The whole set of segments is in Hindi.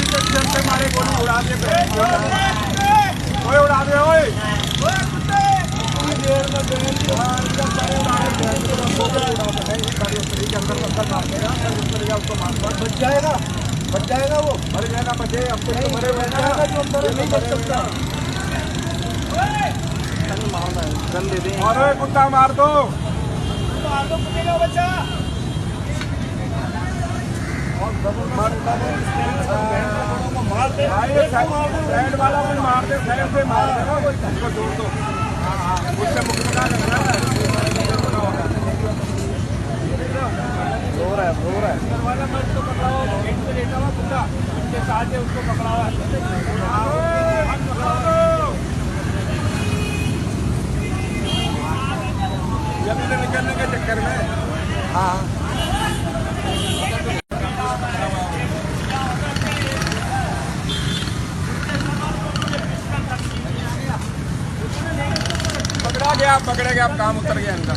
मारे गोली उड़ा दे, उड़ा दे ओए। बच जाएगा, बच जाएगा, वो मर जाएगा, बचे अब तो मरे हुए ना, जो अंदर नहीं बच सकता। और कुत्ता मार दो, कुत्ते का बच्चा। मारते साइड वाला भी मारते, साइड से मारते ना, उसको जोड़ दो। उससे मुक्का करना है, रो रहा है, रो रहा है। दरवाजा बंद तो पकड़ाओ, गेट पे लेटा हुआ कुत्ता, उसके साथ है, उसको पकड़ाओ। जल्दी से निकलने के चक्कर में। हाँ पकड़े गया, अब काम उतर गया इनका।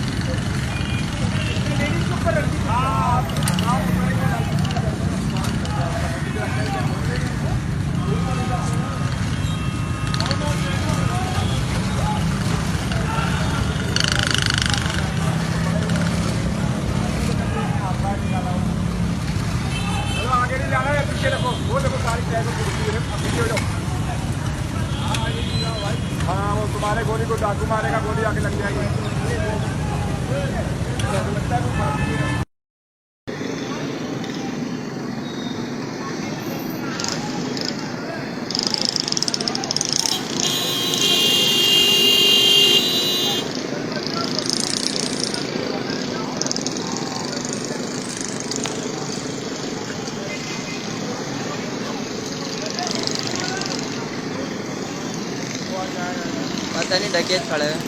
आगे नहीं जाना है, पीछे देखो, वो देखो सारी टैग पीछे हो जाओ। हाँ वो तुम्हारे गोली को डाकू मारेगा, गोली आके लग जाएगी। पता नहीं डकैत खड़े हैं।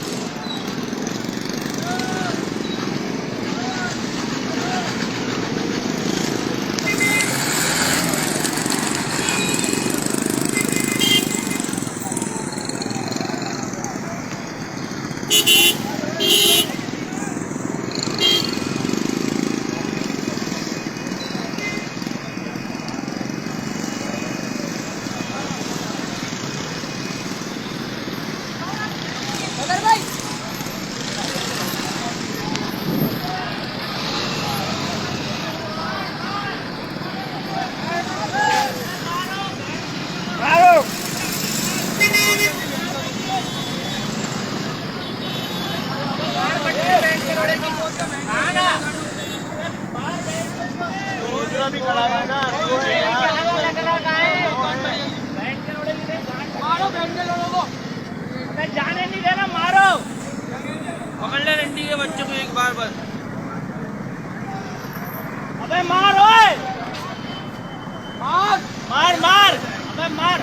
भी खड़ा है ना, मारो बैंडे लोगों को, जाने नहीं देना, मारो, पकड़ ले रंडी के बच्चे को एक बार बस। अबे मार ओए, मार मार मार, अबे मार।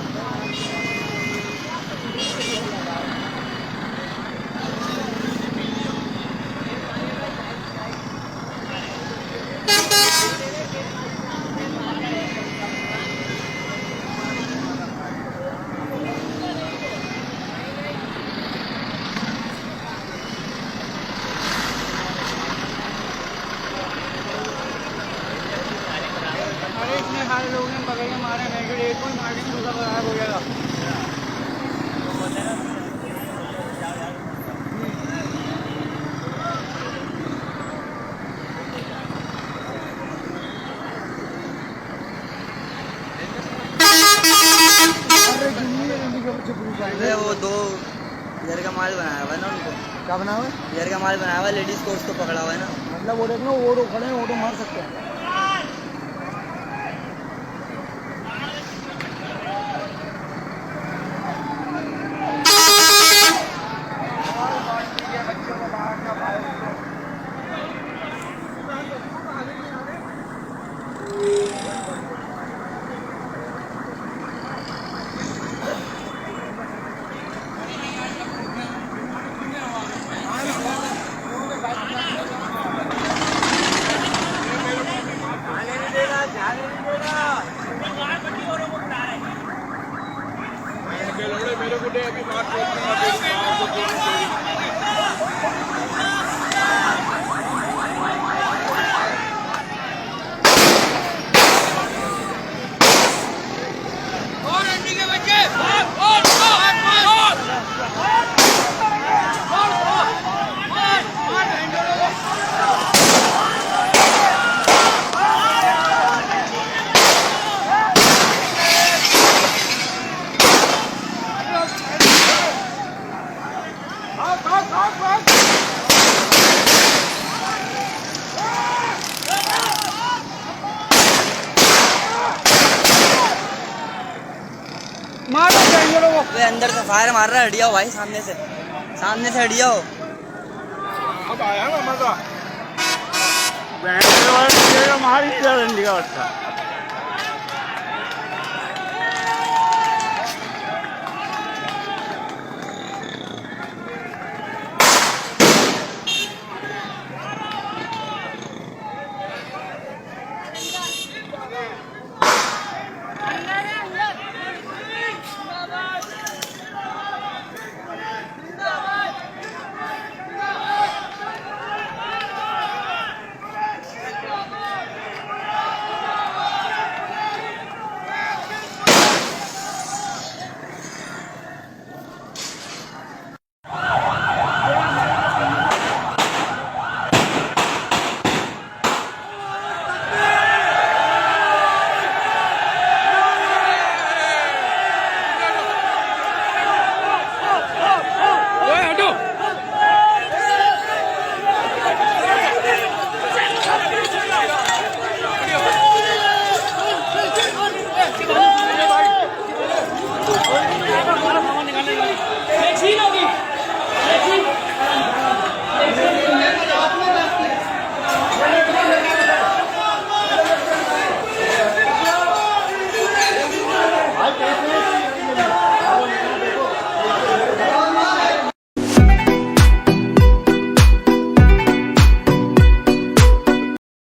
सारे लोग ने पकड़ के मारे, एक कोई मार के दूसरा गायब हो जाएगा। वो दो इधर का माल बनाया हुआ है ना उनको। क्या बना हुआ है? इधर का माल बनाया हुआ है, लेडीज को उसको पकड़ा हुआ है ना। मतलब वो देख लो, वो तो खड़े हैं, वो तो मार सकते हैं। मेरे को दे अभी बात मारो जाएंगे लोग। वे अंदर से फायर मार रहा है, हट जाओ भाई, सामने से हट जाओ। अब आया ना मजा। बैंड वाला हमारी डंडी का बच्चा